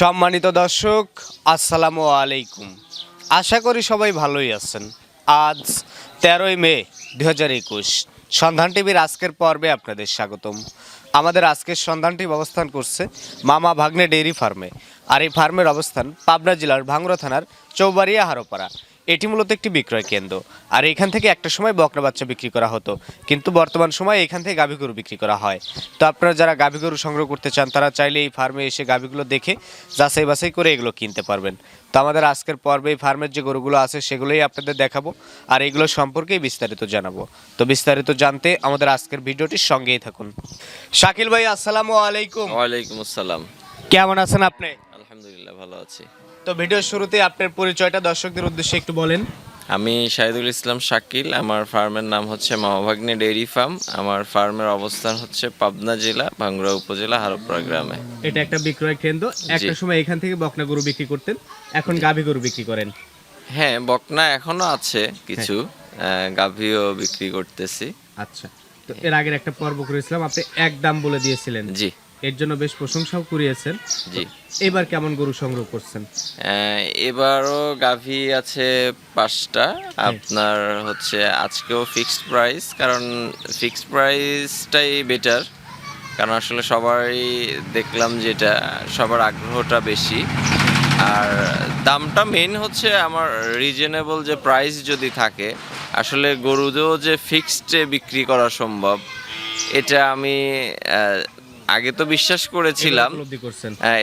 সম্মানিত দর্শক, আসসালামু আলাইকুম। আশা করি সবাই ভালোই আছেন। আজ 13ই মে 2021 সন্ধান টিভির আজকের পর্বে আপনাদের স্বাগতম। আমাদের আজকের সন্ধান টিভি অবস্থান করছে মামা ভাগ্নে ডেইরি ফার্মে। আর এই ফার্মের অবস্থান পাবনা জেলার ভাঙ্গুড়া থানার চৌবাড়িয়া হারোপাড়া। এটি মূলত একটি বিক্রয় কেন্দ্র। আর এখান থেকে একটা সময় বকনা বাচ্চা বিক্রি করা হতো, কিন্তু বর্তমান সময়ে এখান থেকে গাভী গরু বিক্রি করা হয়। তো আপনারা যারা গাভী গরু সংগ্রহ করতে চান তারা চাইলে এই ফার্মে এসে গাভীগুলো দেখে যাচাই বাছাই করে এগুলো কিনতে পারবেন। তো আমাদের আজকের পর্বে এই ফার্মের যে গরুগুলো আছে সেগুলোই আপনাদের দেখাবো, আর এগুলো সম্পর্কেই বিস্তারিত জানাবো। তো বিস্তারিত জানতে আমাদের আজকের ভিডিওটির সঙ্গেই থাকুন। শাকিল ভাই, আসসালামু আলাইকুম। ওয়ালাইকুম আসসালাম। কেমন আছেন আপনি? আলহামদুলিল্লাহ, ভালো আছি। তো ভিডিওর শুরুতে আপনার পরিচয়টা দর্শকদের উদ্দেশ্যে একটু বলেন। আমি শাহিদুল ইসলাম শাকিল। আমার ফার্মের নাম হচ্ছে মামা ভাগ্নে ডেইরি ফার্ম। আমার ফার্মের অবস্থান হচ্ছে পাবনা জেলা ভাঙ্গুড়া উপজেলা হারোপাড়া গ্রামে। এটা একটা বিক্রয় কেন্দ্র। একটা সময় এখান থেকে বকনা গরু বিক্রি করতেন, এখন গাভী গরু বিক্রি করেন? হ্যাঁ, বকনা এখনো আছে কিছু, গাভীও বিক্রি করতেছি। আচ্ছা, তো এর আগের একটা পর্ব করেছিলাম, আপনি এক দাম বলে দিয়েছিলেন। জি, এর জন্য বেশ প্রশংসাও কুড়িয়েছেন। জি। এবার কেমন গরু সংগ্রহ করছেন? এবারও গাভী আছে 5টা। আপনার হচ্ছে আজকেও ফিক্সড প্রাইস, কারণ ফিক্সড প্রাইসটাই বেটার। কারণ আসলে সবাই দেখলাম যেটা সবার আগ্রহটা বেশি, আর দামটা মেন হচ্ছে আমার রিজনেবল যে প্রাইস যদি থাকে, আসলে গরুদেরও যে ফিক্সডে বিক্রি করা সম্ভব এটা আমি আগে তো বিশ্বাস করেছিলাম,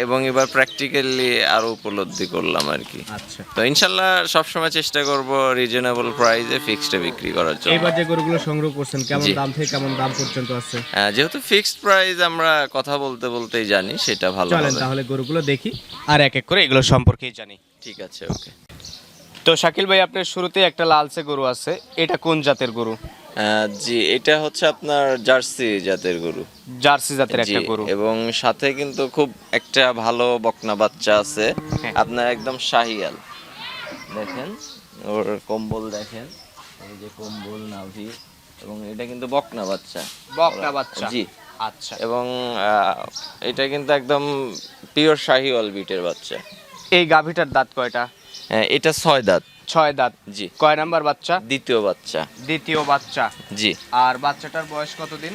এবং এবার প্র্যাকটিক্যালি আরো উপলব্ধি করলাম আর কি। আচ্ছা, তো ইনশাল্লাহ সবসময় চেষ্টা করব রিজনেবল প্রাইসে ফিক্সডে বিক্রি করার জন্য। এবার যে গরুগুলো সংগ্রহ করছেন কেমন দাম থেকে কেমন দাম পর্যন্ত আছে? যেহেতু ফিক্সড প্রাইস আমরা কথা বলতে বলতেই জানি, সেটা ভালো হবে। চলেন তাহলে গরুগুলো দেখি আর এক এক করে এগুলো সম্পর্কেই জানি। ঠিক আছে, ওকে। তো শাকিল ভাই, আপনার শুরুতে একটা লালচে গরু আছে, এটা কোন জাতের গরু? জি, এটা হচ্ছে আপনার জার্সি জাতের গরু। জার্সি জাতের একটা গরু, এবং সাথে কিন্তু খুব একটা ভালো বকনা বাচ্চা আছে। আপনার একদম শাহিয়াল, দেখেন ওর কম্বল, দেখেন এই যে কম্বল, নাভি, এবং এটা কিন্তু বকনা বাচ্চা। বকনা বাচ্চা, জি। আচ্ছা, এবং এটা কিন্তু একদম পিওর শাহিওয়াল বিটের বাচ্চা। এই গাভীটার দাঁত কয়টা? এটা 6 দাঁত। 6 দাঁত। জি। কয় নাম্বার বাচ্চা? দ্বিতীয় বাচ্চা। দ্বিতীয় বাচ্চা। জি। আর বাচ্চাটার বয়স কতদিন?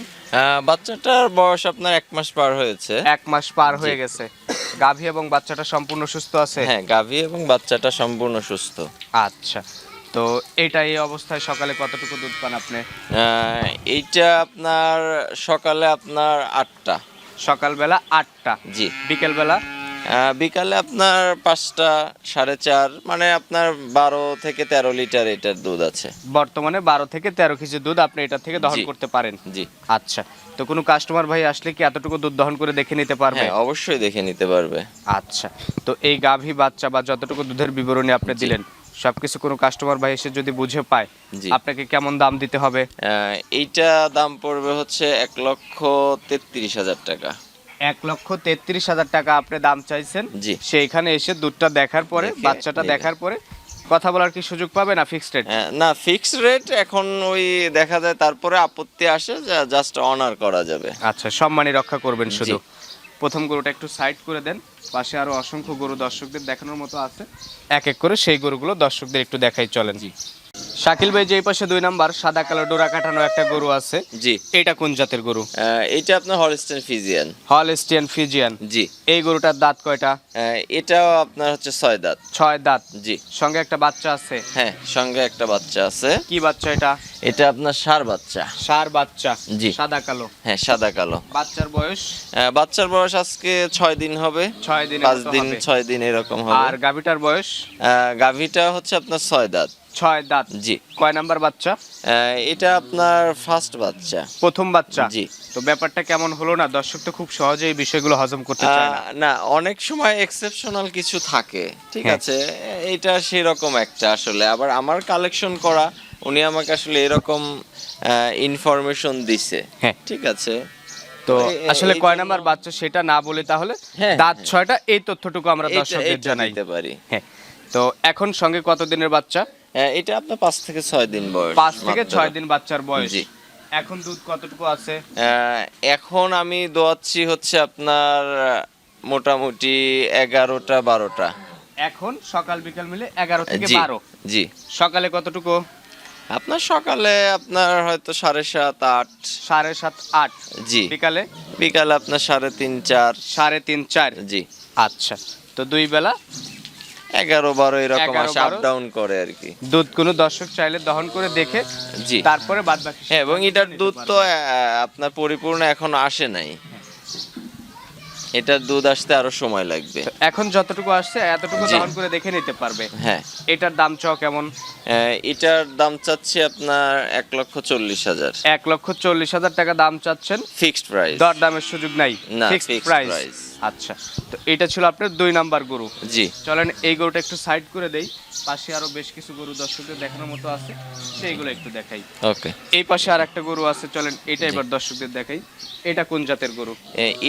বাচ্চাটার বয়স আপনার 1 মাস পার হয়েছে। 1 মাস পার হয়ে গেছে। গাভী এবং বাচ্চাটা সম্পূর্ণ সুস্থ আছে? হ্যাঁ, গাভী এবং বাচ্চাটা সম্পূর্ণ সুস্থ। আচ্ছা, তো এইটা এই অবস্থায় সকালে কতটুকু দুধ পান আপনি? এইটা আপনার সকালে আপনার 8টা। সকালবেলা 8টা। জি। বিকেলবেলা? বিকালে আপনার 5টা, 4.5, মানে আপনার 12 থেকে 13 লিটার এটার দুধ আছে। বর্তমানে 12 থেকে 13 কেজি দুধ আপনি এটা থেকে দহন করতে পারেন? জি। আচ্ছা, তো কোনো কাস্টমার ভাই আসলে কি এতটুকু দুধ দহন করে দেখে নিতে পারবে? হ্যাঁ, অবশ্যই দেখে নিতে পারবে। আচ্ছা, তো এই গাভী বাচ্চা বা যতটুকু দুধের বিবরণী আপনি দিলেন, সবকিছু কোনো কাস্টমার ভাই এসে যদি বুঝে পায়, আপনাকে কেমন দাম দিতে হবে? এইটা দাম পড়বে হচ্ছে 1,33,000 টাকা। 1,33,000 টাকা আপনি দাম চাইছেন। জি। সেইখানে এসে দুধটা দেখার পরে, বাচ্চাটা দেখার পরে কথা বলার কি সুযোগ পাবে না ফিক্সড রেট? না, ফিক্সড রেট এখন ওই দেখা যায়, তারপরে আপত্তি আসে, জাস্ট অনার করা যাবে। আচ্ছা, সম্মানী রক্ষা করবেন শুধু। প্রথম গরুটা একটু সাইড করে দেন, পাশে আরো অসংখ্য গরু দর্শকদের দেখানোর মতো আছে, এক এক করে সেই গরুগুলো দর্শকদের একটু দেখাই চলেন। জি। শাকিল ভাই, যে পাশে 2 নাম্বার সাদা কালো ডোরা কাটানো একটা গরু আছে, জি, এটা কোন জাতের গরু? এটা আপনার হলস্টেইন ফ্রিজিয়ান। Holstein Friesian. জি। এই গরুটার দাঁত কয়টা? এটাও আপনার হচ্ছে 6 দাঁত। 6 দাঁত। জি। সঙ্গে একটা বাচ্চা আছে? হ্যাঁ, সঙ্গে একটা বাচ্চা আছে। কি বাচ্চা এটা? এটা আপনার ষাঁড় বাচ্চা। ষাঁড় বাচ্চা। জি। সাদা কালো? হ্যাঁ, সাদা কালো। বাচ্চার বয়স? বাচ্চার বয়স আজকে 6 দিন হবে। 6 দিন, 5 দিন, 6 দিন এরকম হবে। আর গাভীটার বয়স? গাভীটা হচ্ছে আপনার 6 দাঁত। 6 দাঁত। জি। কয় নাম্বার বাচ্চা? এটা আপনার ফার্স্ট বাচ্চা। প্রথম বাচ্চা। জি। তো ব্যাপারটা কেমন হলো না? দর্শক তো খুব সহজে এই বিষয়গুলো হজম করতে চায় না। না, অনেক সময় এক্সেপশনাল কিছু থাকে, ঠিক আছে। এটা সেরকম একটা, আসলে আবার আমার কালেকশন করা, উনি আমাকে আসলে এরকম ইনফরমেশন দিছে। হ্যাঁ, ঠিক আছে। তো আসলে কয় নাম্বার বাচ্চা সেটা না বলে তাহলে দাঁত 6টা, এই তথ্যটুকু আমরা দর্শকদের জানাইতে পারি। হ্যাঁ, তো এখন সঙ্গে কত দিনের বাচ্চা? এটা আপনার 5 থেকে 6 দিন বয়স। 5 থেকে 6 দিন বাচ্চার বয়স। জি। এখন দুধ কতটুকু আছে? এখন আমি দোয়াচ্ছি হচ্ছে আপনার মোটামুটি 11টা 12টা। এখন সকাল বিকাল মিলে 11 থেকে জি 12। জি। সকালে কতটুকু? আপনার সকালে আপনার হয়তো 7:30 8। 7:30 8। জি। বিকালে বিকালে আপনার 3:30 4। 3:30 4। জি। আচ্ছা, তো দুই বেলা 11 12 এরকম 11 আসে, আপ 12। ডাউন করে আর কি। দুধ কোনো দর্শক চাইলে দহন করে দেখে জি। তারপরে বাদ বাকি। হ্যাঁ, এবং এটার দুধ তো আপনার পরিপূর্ণ এখন আসে নাই, এটার দুধ আসতে আরো সময় লাগবে। এখন যতটুকু আসছে এতটুকু জি। দহন করে দেখে নিতে পারবে। হ্যাঁ। এটার দাম চাও কেমন? এটার দাম চাচ্ছি আপনার 1,40,000। 1,40,000 টাকা দাম চাচ্ছেন। Fixed price. দর দামের সুযোগ নাই, না, ফিক্সড fixed প্রাইস। price। আচ্ছা, তো এটা ছিল আপনার 2 নাম্বার গরু। জি। চলেন এই গরুটা একটু সাইড করে দেই, পাশে আরো বেশ কিছু গরু দর্শকদের দেখানোর মতো আছে, সেইগুলো একটু দেখাই। ওকে। এই পাশে আর একটা গরু আছে, চলেন এটা এবার দর্শকদের দেখাই। এটা কোন জাতের গরু?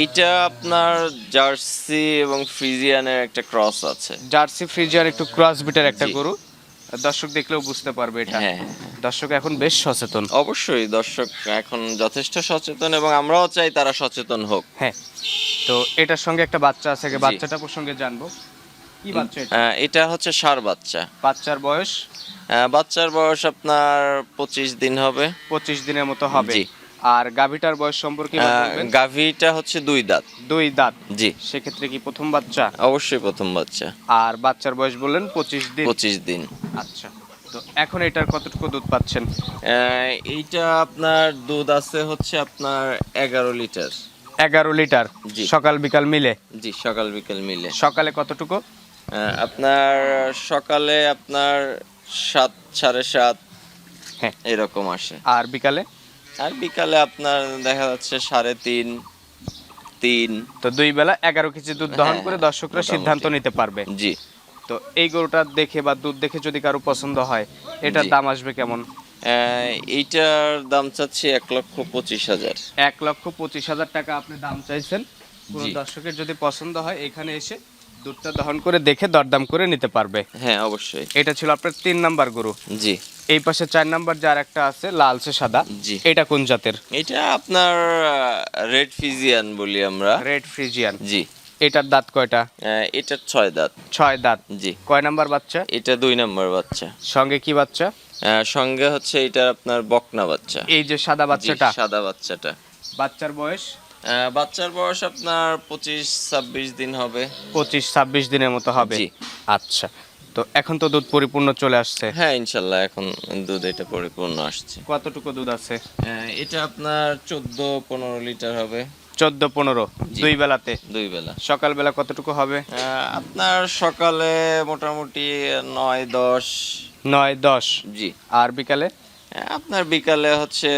এটা আপনার জার্সি এবং ফ্রিজিয়ানের একটা ক্রস আছে। জার্সি ফ্রিজিয়ান একটু ক্রস বিটের একটা জি। গরু। দর্শক দেখলেও বুঝতে পারবে এটা। হ্যাঁ। দর্শক এখন বেশ সচেতন। অবশ্যই দর্শক এখন যথেষ্ট সচেতন এবং আমরাও চাই তারা সচেতন হোক। হ্যাঁ, তো এটার সঙ্গে একটা বাচ্চা আছে, জি। বাচ্চাটা প্রসঙ্গে জানবো। কি বাচ্চা এটা? এটা হচ্ছে ষাঁড় বাচ্চা। বাচ্চার বয়স বাচ্চার বয়স আপনার 25 দিন হবে। 25 দিনের মতো হবে। জি। আর গাভীটার বয়স সম্পর্কে এবার বলবেন। গাভীটা হচ্ছে 2 দাঁত। 2 দাঁত। জি। সেক্ষেত্রে কি প্রথম বাচ্চা? অবশ্যই প্রথম বাচ্চা। আর বাচ্চার বয়স বললেন 25 দিন। 25 দিন। আচ্ছা, তো এখন এটার কতটুকু দুধ পাচ্ছেন? এইটা আপনার দুধ আছে হচ্ছে আপনার 11 লিটার। 11 লিটার। জি। সকাল বিকাল মিলে? জি, সকাল বিকাল মিলে। সকালে কতটুকু? আপনার সকালে আপনার 7 7:30 হ্যাঁ। এরকম আসে। আর বিকালে? আর বিকালে আপনার দেখা যাচ্ছে 3:30 3। তো 2 বেলা 11 কেজি দুধ দহন করে হ্যাঁ, দর্শকরা মোটামুটি। সিদ্ধান্ত নিতে পারবে। জি। তো এই গরুটা দেখে বা দুধ দেখে যদি কারো পছন্দ হয়, এটার জি। দাম আসবে কেমন? এইটার দাম চাচ্ছি 1,25,000। 1,25,000 টাকা আপনি দাম চাইছেন। কোনো জি। দর্শকের যদি পছন্দ হয় এখানে এসে দুধটা দহন করে দেখে দরদাম করে নিতে পারবে। হ্যাঁ, অবশ্যই। এটা ছিল আপনার 3 নাম্বার গরু। জি। এই পাশে 4 নাম্বার যার একটা আছে লালচে সাদা, জি। এটা কোন জাতের? এটা আপনার রেড ফিজিয়ান বলি আমরা। Red Friesian. জি। এটার দাঁত কয়টা? এটা 6 দাঁত। 6 দাঁত। জি। কয় নাম্বার বাচ্চা? এটা 2 নম্বর বাচ্চা। সঙ্গে কি বাচ্চা? সঙ্গে হচ্ছে এটা আপনার বকনা বাচ্চা। এই যে সাদা জি, বাচ্চাটা। সাদা বাচ্চাটা। বাচ্চার বয়স বাচ্চার বয়স আপনার 25-26 দিন হবে। 25-26 দিনের মতো হবে। জি। আচ্ছা, তো এখন তো দুধ পরিপূর্ণ চলে আসছে। হ্যাঁ, ইনশাল্লাহ এখন দুধ এটা পরিপূর্ণ আসছে। কতটুকু দুধ আছে? এটা আপনার 14-15 লিটার হবে। 14-15 জি। 2 বেলাতে। 2 বেলা। সকালবেলা কতটুকু হবে? আপনার সকালে মোটামুটি 9-10। 9-10। জি। আর বিকালে? আপনার বিকালে হচ্ছে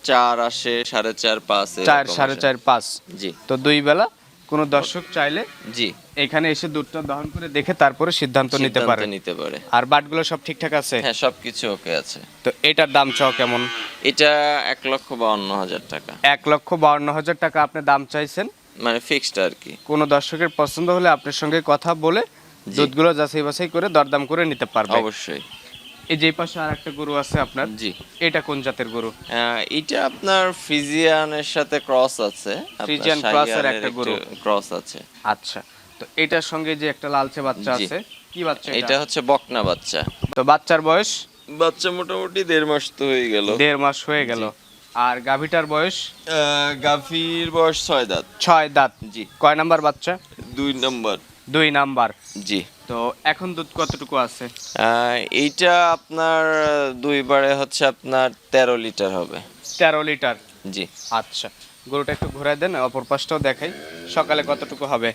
4 আসে, 4.5 5 4 4.5 5। জি। তো 2 বেলা কোনো দর্শক চাইলে জি। এখানে এসে দুধটা দহন করে দেখে তারপরে সিদ্ধান্ত নিতে পারে। নিতে পারে। আর বাটগুলো সব ঠিকঠাক আছে? হ্যাঁ, সবকিছু ওকে আছে। তো এটার দাম চাও কেমন? এটা 1,52,000 টাকা। 1,52,000 টাকা আপনি দাম চাইছেন। মানে ফিক্সড আর কি। কোনো দর্শকের পছন্দ হলে আপনার সঙ্গে কথা বলে জি। দুধগুলো যাচাই বাছাই করে দরদাম করে নিতে পারবে। অবশ্যই। এই যে পাশে আর একটা গরু আছে আপনার। জি। এটা কোন জাতের গরু? এটা আপনার ফ্রিজিয়ানের সাথে ক্রস আছে। ফ্রিজিয়ান ক্রসের একটা গরু। ক্রস আছে। আচ্ছা, তো এটার সঙ্গে যে একটা লালচে বাচ্চা জি। আছে, কি বাচ্চা এটা এটা? হচ্ছে বকনা বাচ্চা। তো বাচ্চার বয়স? বাচ্চা মোটামুটি 1.5 মাস তো হয়ে গেল। 1.5 মাস হয়ে গেল। আর গাভীটার বয়স? গাভীর বয়স 6 দাঁত। 6 দাঁত। জি। কয় নাম্বার বাচ্চা? 2 নম্বর। 2 নাম্বার। জি। তো এখন দুধ কতটুকু আছে? এইটা আপনার 2 বারে হচ্ছে আপনার 13 লিটার হবে। 13 লিটার। জি। আচ্ছা, গরুটা একটু ঘোরায় দেন, অপর পাশটাও দেখাই। সকালে কতটুকু হবে?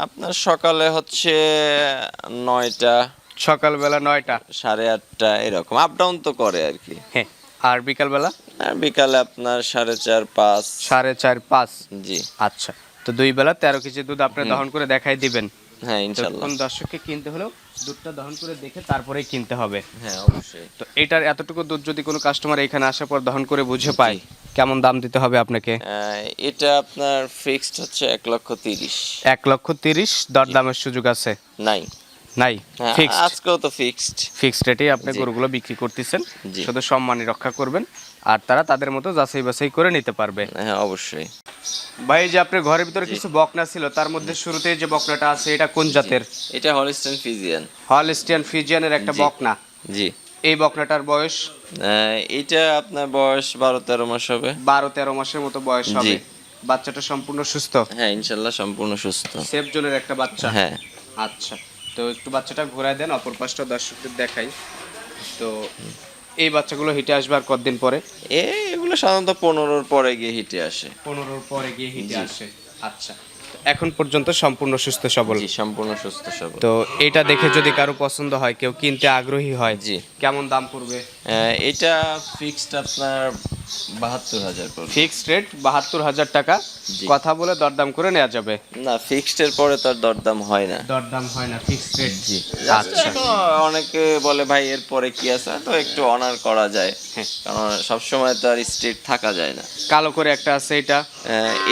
আপনার সকালে হচ্ছে 9টা। সকালবেলা 9টা। 8:30 এরকম আপ ডাউন তো করে আর কি। হ্যাঁ। আর বিকালবেলা? আর বিকালে আপনার 4.5 5। 4.5 5। জি। আচ্ছা, তো 2 বেলা 13 কেজি দুধ আপনি দহন করে দেখাই দিবেন। হ্যাঁ, ইনশাল্লাহ। কোন দর্শককে কিনতে হলেও দুধটা দহন করে দেখে তারপরেই কিনতে হবে। হ্যাঁ, অবশ্যই। তো এটার এতটুকু দুধ যদি কোনো কাস্টমার এখানে আসার পর দহন করে বুঝে পায়, কেমন দাম দিতে হবে আপনাকে? এটা আপনার ফিক্সড হচ্ছে 1,30,000। 1,30,000 দরদামের সুযোগ আছে? নাই। নাই, হ্যাঁ, ফিক্সড। আজকেও তো ফিক্সড। ফিক্সড রেটেই আপনি জি। গরুগুলো বিক্রি করতেছেন। জি। শুধু সম্মানই রক্ষা করবেন। আর তারা তাদের মতো যাচাই বাছাই করে নিতে পারবে। হ্যাঁ অবশ্যই। ভাই এই যে আপনার ঘরের ভিতরে কিছু বকনা ছিল, তার মধ্যে শুরুতেই যে বকনাটা আছে এটা কোন জাতের? এটা হলস্টাইন ফ্রিজিয়ান। হলস্টিয়ান ফ্রিজিয়ানের একটা জি। বকনা। জি। এই বকনাটার বয়স এটা আপনার বয়স 12-13 মাস হবে। 12-13 মাসের মতো বয়স হবে। জি। বাচ্চাটা সম্পূর্ণ সুস্থ? হ্যাঁ ইনশাল্লাহ সম্পূর্ণ সুস্থ। সেফ জোনের একটা বাচ্চা। হ্যাঁ। আচ্ছা, তো একটু বাচ্চাটা ঘোরায় দেন, অপর পাশটা দর্শকদের দেখাই। তো এই বাচ্চাগুলো হিটে আসবে আর কতদিন পরে? এগুলো সাধারণত 15-র পরে গিয়ে হিটে আসে। 15-র পরে গিয়ে হিটে জি। আসে। আচ্ছা, তো এখন পর্যন্ত সম্পূর্ণ সুস্থ সবল। জি সম্পূর্ণ সুস্থ সবল। তো এটা দেখে যদি কারো পছন্দ হয়, কেউ কিনতে আগ্রহী হয়, জি। কেমন দাম পড়বে? এটা ফিক্সড আপনার 72,000 পড়বে। ফিক্সড রেট 72,000 টাকা। জি। কথা বলে দরদাম করে নেওয়া যাবে। না ফিক্সড এর পরে তার দরদাম হয় না। দরদাম হয় না, ফিক্সড রেট। জি। আচ্ছা। এখন অনেকে বলে ভাই এর পরে কি আছে, তো একটু অনার করা যায়। হ্যাঁ। কারণ সবসময় তো আর স্ট্রেট থাকা যায় না। কালো করে একটা আছে, এটা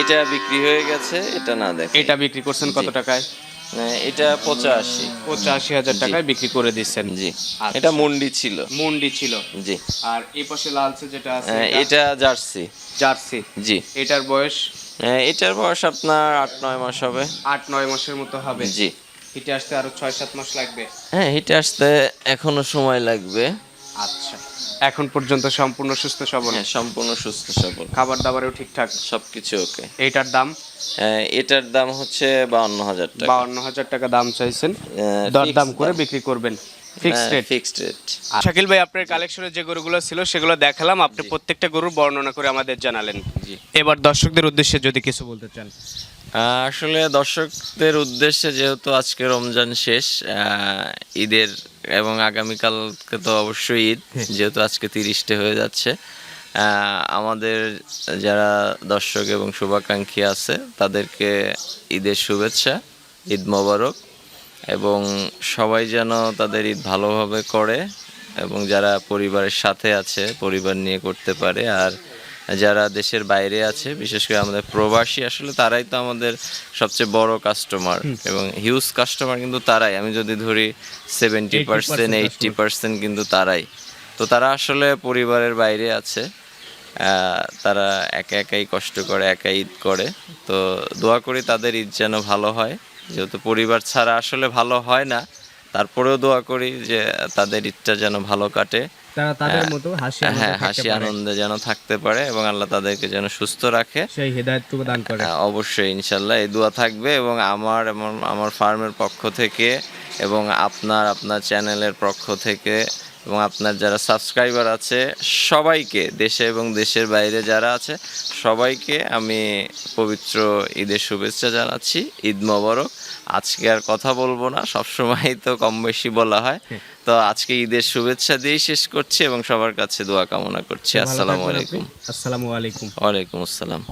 এটা বিক্রি হয়ে গেছে, এটা না দেখ। এটা বিক্রি করছেন কত জি। টাকায়? এটা 85। 85,000 জি। টাকায় বিক্রি করে দিচ্ছেন। জি। আচ্ছা। এটা মুন্ডি ছিল। মুন্ডি ছিল। জি। আর এই পাশে লালচে যেটা আছে এটা জার্সি। জার্সি। জি। এটার বয়স এটার বয়স আপনার 8-9 মাস হবে। 8-9 মাসের মতো হবে। জি। হিটে আসতে আরো 6-7 মাস লাগবে। হ্যাঁ হিটে আসতে এখনো সময় লাগবে। আচ্ছা, এখন পর্যন্ত সম্পূর্ণ সুস্থ সবল? হ্যাঁ সম্পূর্ণ সুস্থ সবল। খাবার দাবারেও ঠিকঠাক? সবকিছু ওকে। এইটার দাম? এটার দাম হচ্ছে 52,000 টাকা। 52,000 টাকা দাম চাইছেন, দরদাম করে বিক্রি করবেন। Fixed rate. Fixed rate. Shakil ভাই, আপনার কালেকশনে যে গরুগুলো ছিল সেগুলো দেখালাম, আপনি প্রত্যেকটা গরুর বর্ণনা করে আমাদের জানালেন। জি। এবার দর্শকদের উদ্দেশ্যে যদি কিছু বলতে চান। আসলে দর্শকদের উদ্দেশ্যে যেহেতু আজকে রমজান শেষ, ঈদের এবং আগামীকালকে তো অবশ্যই ঈদ, যেহেতু আজকে 30টে হয়ে যাচ্ছে, আমাদের যারা দর্শক এবং শুভাকাঙ্ক্ষী আছে তাদেরকে ঈদের শুভেচ্ছা, ঈদ মোবারক, এবং সবাই যেন তাদের ঈদ ভালোভাবে করে এবং যারা পরিবারের সাথে আছে পরিবার নিয়ে করতে পারে, আর যারা দেশের বাইরে আছে বিশেষ করে আমাদের প্রবাসী, আসলে তারাই তো আমাদের সবচেয়ে বড় কাস্টমার এবং হিউজ কাস্টমার কিন্তু তারাই। আমি যদি ধরি 70%, 80% কিন্তু তারাই। তো তারা আসলে পরিবারের বাইরে আছে, তারা একা একাই কষ্ট করে, একা ঈদ করে। তো দোয়া করি তাদের ঈদ যেন ভালো হয়, যেহেতু পরিবার ছাড়া আসলে ভালো হয় না, তারপরেও দোয়া করি যে তাদের ঈদটা যেন ভালো কাটে, তারা তাদের মতো হাসি আনন্দে হ্যাঁ থাকতে হাসি পারে। আনন্দে যেন থাকতে পারে এবং আল্লাহ তাদেরকে যেন সুস্থ রাখে। সেই হেদায়েতটুকু দান করে। অবশ্যই ইনশাল্লাহ এই দোয়া থাকবে। এবং আমার ফার্মের পক্ষ থেকে এবং আপনার চ্যানেলের পক্ষ থেকে এবং আপনার যারা সাবস্ক্রাইবার আছে সবাইকে, দেশে এবং দেশের বাইরে যারা আছে সবাইকে আমি পবিত্র ঈদের শুভেচ্ছা জানাচ্ছি। ঈদ মোবারক। আজকে আর কথা বলবো না, সবসময় তো কম বেশি বলা হয়, তো আজকে ঈদের শুভেচ্ছা দিয়েই শেষ করছি এবং সবার কাছে দোয়া কামনা করছি। আসসালামু আলাইকুম। আসসালামু আলাইকুম। ওয়ালাইকুম আসসালাম।